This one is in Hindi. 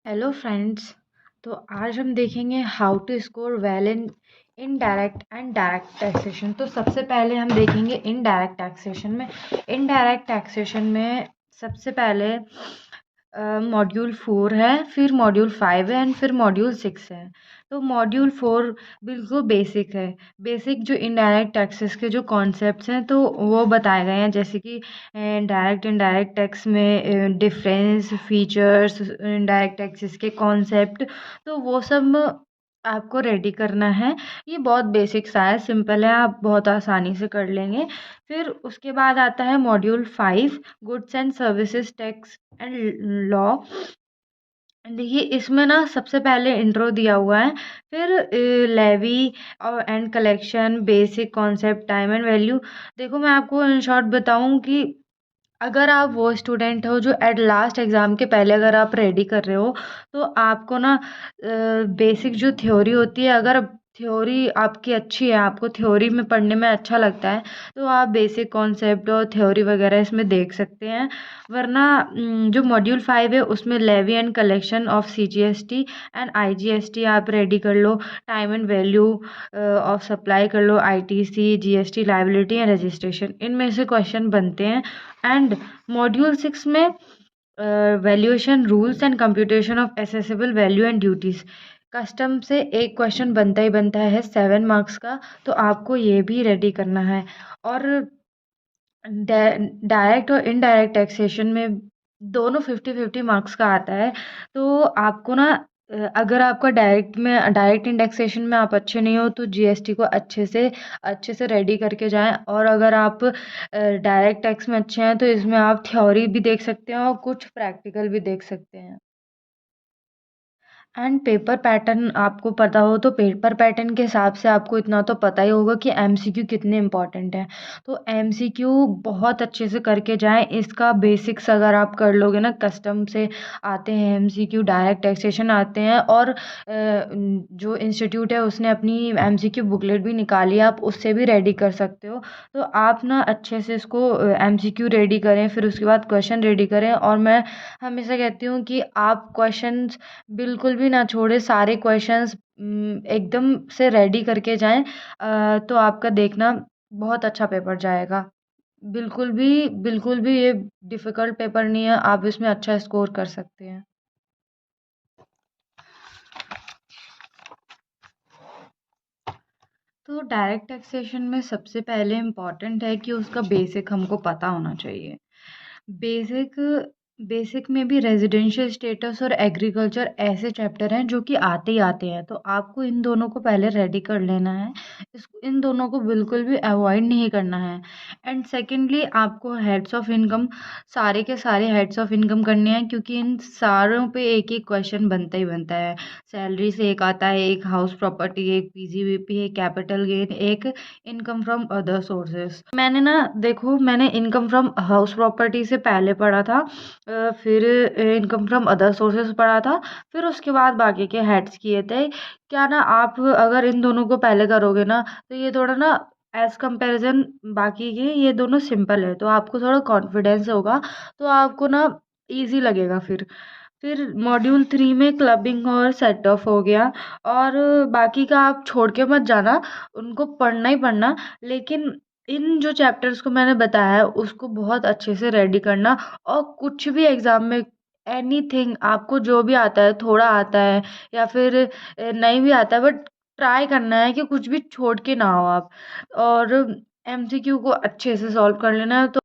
Hello friends. तो आज हम देखेंगे how to score well in indirect and direct taxation. तो सबसे पहले हम देखेंगे इनडायरेक्ट टैक्सेशन में। इनडायरेक्ट टैक्सेशन में सबसे पहले मॉड्यूल 4 है, फिर मॉड्यूल 5 है एंड फिर मॉड्यूल 6 है। तो मॉड्यूल 4 बिल्कुल बेसिक है। बेसिक जो इनडायरेक्ट टैक्सेस के जो कॉन्सेप्ट्स हैं तो वो बताए गए हैं, जैसे कि डायरेक्ट इनडायरेक्ट टैक्स में डिफरेंस, फीचर्स, इनडायरेक्ट टैक्सेस के कॉन्सेप्ट, तो वो सब आपको रेडी करना है। ये बहुत बेसिक सा है, सिंपल है, आप बहुत आसानी से कर लेंगे। फिर उसके बाद आता है module 5, goods and services tax and law. देखिए इसमें ना सबसे पहले इंट्रो दिया हुआ है, फिर लेवी और and collection, basic concept, time and value. देखो मैं आपको इन शॉर्ट बताऊं कि अगर आप वो स्टूडेंट हो जो एट लास्ट एग्ज़ाम के पहले अगर आप रेडी कर रहे हो, तो आपको ना बेसिक जो थ्योरी होती है, अगर थ्योरी आपकी अच्छी है, आपको थ्योरी में पढ़ने में अच्छा लगता है, तो आप बेसिक कॉन्सेप्ट और थ्योरी वगैरह इसमें देख सकते हैं। वरना जो मॉड्यूल 5 है उसमें levy and collection of CGST and IGST आप रेडी कर लो। Time and value of supply कर लो, ITC, GST, liability and registration, इनमें से क्वेश्चन बनते हैं। एंड मॉड्यूल 6 में valuation rules and computation of assessable value and duties, custom से एक क्वेश्चन बनता ही बनता है 7 मार्क्स का, तो आपको ये भी रेडी करना है। और डायरेक्ट और इनडायरेक्ट टैक्सेशन में दोनों 50-50 मार्क्स का आता है। तो आपको ना अगर आपका डायरेक्ट इंडेक्सेशन में आप अच्छे नहीं हो, तो GST को अच्छे से रेडी करके जाएं। और अगर आप डायरेक्ट टैक्स में अच्छे हैं, तो इसमें आप थ्योरी भी देख सकते हैं और कुछ प्रैक्टिकल भी देख सकते हैं। एंड पेपर पैटर्न आपको पता हो, तो पेपर पैटर्न के हिसाब से आपको इतना तो पता ही होगा कि MCQ कितने इम्पोर्टेंट हैं। तो MCQ बहुत अच्छे से करके जाएं। इसका बेसिक्स अगर आप कर लोगे ना, कस्टम से आते हैं MCQ, डायरेक्ट टैक्सेशन आते हैं, और जो इंस्टीट्यूट है उसने अपनी MCQ बुकलेट भी निकाली है, आप उससे भी रेडी कर सकते हो। तो आप ना अच्छे से इसको MCQ रेडी करें, फिर उसके बाद क्वेश्चन रेडी करें। और मैं हमेशा कहती हूँ कि आप क्वेश्चंस बिल्कुल भी ना छोड़े, सारे क्वेश्चंस एकदम से रेडी करके जाएं। तो आपका देखना बहुत अच्छा पेपर जाएगा। बिल्कुल भी ये डिफ़िकल्ट पेपर नहीं है, आप इसमें अच्छा स्कोर कर सकते हैं। तो डायरेक्ट टैक्सेशन में सबसे पहले इम्पॉर्टेंट है कि उसका बेसिक हमको पता होना चाहिए। बेसिक बेसिक में भी रेजिडेंशियल स्टेटस और एग्रीकल्चर ऐसे चैप्टर हैं जो कि आते ही आते हैं, तो आपको इन दोनों को पहले रेडी कर लेना है। इन दोनों को बिल्कुल भी अवॉइड नहीं करना है। एंड सेकेंडली आपको हेड्स ऑफ इनकम, सारे के सारे हेड्स ऑफ इनकम करने हैं, क्योंकि इन सारों पे एक एक क्वेश्चन बनता ही बनता है। सैलरी से एक आता है, एक हाउस प्रॉपर्टी, एक PGBP, एक कैपिटल गेन, एक इनकम फ्रॉम अदर सोर्सेस। मैंने ना देखो, मैंने इनकम फ्रॉम हाउस प्रॉपर्टी से पहले पढ़ा था, फिर इनकम फ्रॉम अदर सोर्सेस पढ़ा था, फिर उसके बाद बाकी के हेड्स किए थे। क्या ना, आप अगर इन दोनों को पहले करोगे ना, तो ये थोड़ा ना एज कंपैरिजन बाकी के ये दोनों सिंपल है, तो आपको थोड़ा कॉन्फिडेंस होगा, तो आपको ना इजी लगेगा। फिर मॉड्यूल 3 में क्लबिंग और सेट ऑफ हो गया, और बाकी का आप छोड़ के मत जाना, उनको पढ़ना ही पढ़ना। लेकिन इन जो चैप्टर्स को मैंने बताया है उसको बहुत अच्छे से रेडी करना। और कुछ भी एग्ज़ाम में एनीथिंग, आपको जो भी आता है, थोड़ा आता है या फिर नहीं भी आता है, बट ट्राई करना है कि कुछ भी छोड़ के ना हो आप। और MCQ को अच्छे से सॉल्व कर लेना है। तो